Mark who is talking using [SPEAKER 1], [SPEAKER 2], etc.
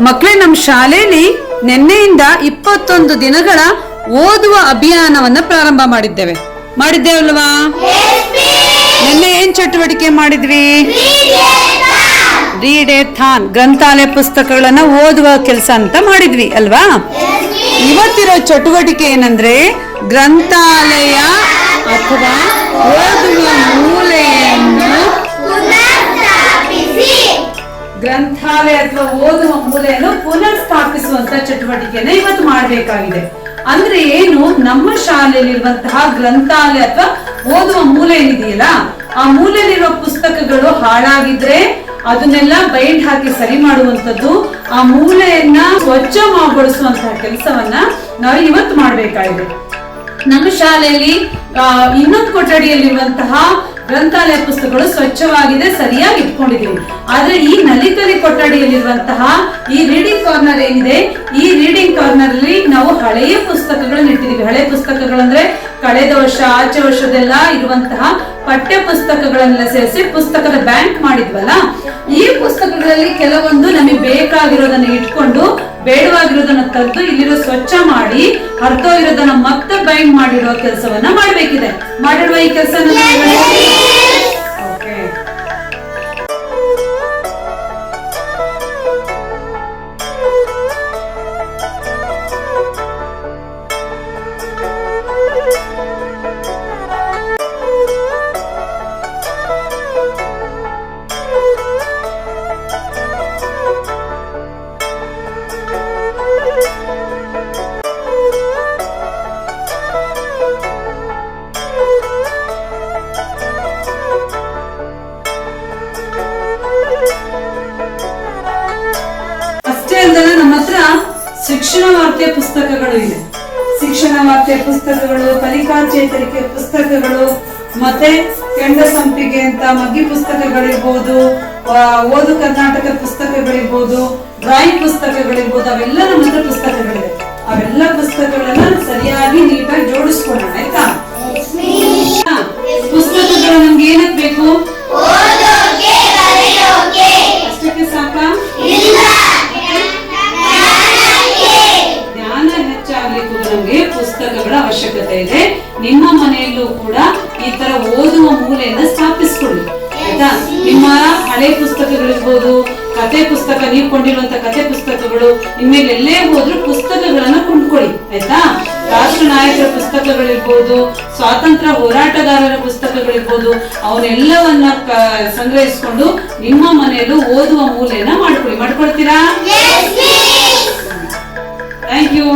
[SPEAKER 1] ಮಕ್ಕಳೇ, ನಮ್ಮ ಶಾಲೆಯಲ್ಲಿ ನಿನ್ನೆಯಿಂದ 21 ದಿನಗಳ ಓದುವ ಅಭಿಯಾನವನ್ನ ಪ್ರಾರಂಭ ಮಾಡಿದ್ದೇವಲ್ವಾ? ನಿನ್ನೆ ಏನ್ ಚಟುವಟಿಕೆ ಮಾಡಿದ್ವಿ? ರೀಡ್ ಎ ಥಾನ್, ಗ್ರಂಥಾಲಯ ಪುಸ್ತಕಗಳನ್ನ ಓದುವ ಕೆಲಸ ಅಂತ ಮಾಡಿದ್ವಿ ಅಲ್ವಾ? ಇವತ್ತಿರೋ ಚಟುವಟಿಕೆ ಏನಂದ್ರೆ ಗ್ರಂಥಾಲಯ ಅಥವಾ ಓದುವ ಮೂಲೆಯನ್ನು ಗ್ರಂಥಾಲಯ ಅಥವಾ ಓದುವ ಮೂಲೆಯನ್ನು ಪುನರ್ ಸ್ಥಾಪಿಸುವಂತ ಚಟುವಟಿಕೆಯನ್ನ ಇವತ್ತು ಮಾಡಬೇಕಾಗಿದೆ. ಅಂದ್ರೆ ಏನು? ನಮ್ಮ ಶಾಲೆಯಲ್ಲಿರುವಂತಹ ಗ್ರಂಥಾಲಯ ಅಥವಾ ಓದುವ ಮೂಲೆ ಏನಿದೆಯಲ್ಲ, ಆ ಮೂಲೆಯಲ್ಲಿರುವ ಪುಸ್ತಕಗಳು ಹಾಳಾಗಿದ್ರೆ ಅದನ್ನೆಲ್ಲ ಬೈಂಡ್ ಹಾಕಿ ಸರಿ ಮಾಡುವಂತದ್ದು, ಆ ಮೂಲೆಯನ್ನ ಸ್ವಚ್ಛಗೊಳಿಸುವಂತಹ ಕೆಲಸವನ್ನ ನಾವು ಇವತ್ತು ಮಾಡಬೇಕಾಗಿದೆ. ನಮ್ಮ ಶಾಲೆಯಲ್ಲಿ ಇನ್ನೊಂದು ಕೊಠಡಿಯಲ್ಲಿರುವಂತಹ ಗ್ರಂಥಾಲಯ ಪುಸ್ತಕಗಳು ಸ್ವಚ್ಛವಾಗಿದೆ, ಸರಿಯಾಗಿ ಇಟ್ಕೊಂಡಿದ್ದೀವಿ. ಆದ್ರೆ ಈ ನಲಿಕಲಿ ಕೊಠಡಿಯಲ್ಲಿರುವಂತಹ ಈ ರೀಡಿಂಗ್ ಕಾರ್ನರ್ ಏನಿದೆ, ಈ ರೀಡಿಂಗ್ ಕಾರ್ನರ್ ಅಲ್ಲಿ ನಾವು ಹಳೆಯ ಪುಸ್ತಕಗಳನ್ನ ಇಟ್ಟಿದ್ದೀವಿ. ಹಳೆಯ ಪುಸ್ತಕಗಳಂದ್ರೆ ಕಳೆದ ವರ್ಷ, ಆಚೆ ವರ್ಷದೆಲ್ಲ ಇರುವಂತಹ ಪಠ್ಯ ಪುಸ್ತಕಗಳನ್ನೆಲ್ಲ ಸೇರಿಸಿ ಪುಸ್ತಕದ ಬ್ಯಾಂಕ್ ಮಾಡಿದ್ವಲ್ಲ, ಈ ಪುಸ್ತಕಗಳಲ್ಲಿ ಕೆಲವೊಂದು ನಮಗೆ ಬೇಕಾಗಿರೋದನ್ನ ಇಟ್ಕೊಂಡು ಬೇಡವಾಗಿರೋದನ್ನ ತೆಗೆದು ಇಲ್ಲಿರೋ ಸ್ವಚ್ಛ ಮಾಡಿ ಅರ್ಥ ಇರೋದನ್ನ ಮತ್ತೆ ಬೈಂಡ್ ಮಾಡಿರೋ ಕೆಲಸವನ್ನ ಮಾಡಬೇಕಿದೆ. ಮಾಡಿರುವ ಈ ಕೆಲಸ ನಮ್ಮ ಹತ್ರ ಶಿಕ್ಷಣ ವಾರ್ತೆಯ ಪುಸ್ತಕಗಳು ಇದೆ. ಶಿಕ್ಷಣ ವಾರ್ತೆಯ ಪುಸ್ತಕಗಳು, ಕಲಿಕಾ ಚೇತರಿಕೆ ಪುಸ್ತಕಗಳು, ಮತ್ತೆ ಕೆಂಡ ಸಂಪಿಗೆ ಅಂತ ಮಗ್ಗಿ ಪುಸ್ತಕಗಳಿರ್ಬೋದು, ಓದು ಕರ್ನಾಟಕ ಪುಸ್ತಕಗಳಿರ್ಬೋದು, ಡ್ರಾಯಿಂಗ್ ಪುಸ್ತಕಗಳಿರ್ಬೋದು, ಅವೆಲ್ಲ ನಮ್ಮ ಹತ್ರ ಪುಸ್ತಕಗಳಿದೆ. ಅವೆಲ್ಲ ಪುಸ್ತಕಗಳನ್ನ ಸರಿಯಾಗಿ ನೀಟಾಗಿ ಜೋಡಿಸ್ಕೊಳ್ಳೋಣ, ಆಯ್ತಾ? ಪುಸ್ತಕಗಳು ನಮ್ಗೆ ಏನಕ್ಕೆ ಬೇಕು? ಅಷ್ಟಕ್ಕೆ ಸಾಕಾ? ನಮಗೆ ಪುಸ್ತಕಗಳ ಅವಶ್ಯಕತೆ ಇದೆ. ನಿಮ್ಮ ಮನೆಯಲ್ಲೂ ಕೂಡ ಈ ತರ ಓದುವ ಮೂಲೆಯನ್ನ ಸ್ಥಾಪಿಸ್ಕೊಳ್ಳಿ, ಆಯ್ತಾ? ನಿಮ್ಮ ಹಳೆ ಪುಸ್ತಕಗಳಿರ್ಬೋದು, ಕತೆ ಪುಸ್ತಕ, ನೀವು ಕೊಂಡಿರುವಂತ ಕತೆ ಪುಸ್ತಕಗಳು, ಇನ್ಮೇಲೆ ಎಲ್ಲೇ ಹೋದ್ರು ಪುಸ್ತಕಗಳನ್ನ ಕೊಂಡ್ಕೊಳ್ಳಿ, ಆಯ್ತಾ? ರಾಷ್ಟ್ರ ನಾಯಕರ ಪುಸ್ತಕಗಳಿರ್ಬೋದು, ಸ್ವಾತಂತ್ರ್ಯ ಹೋರಾಟಗಾರರ ಪುಸ್ತಕಗಳಿರ್ಬೋದು, ಅವನ್ನೆಲ್ಲವನ್ನ ಸಂಗ್ರಹಿಸಿಕೊಂಡು ನಿಮ್ಮ ಮನೆಯಲ್ಲೂ ಓದುವ ಮೂಲೆಯನ್ನ ಮಾಡ್ಕೊಳ್ತೀರಾ? Thank you.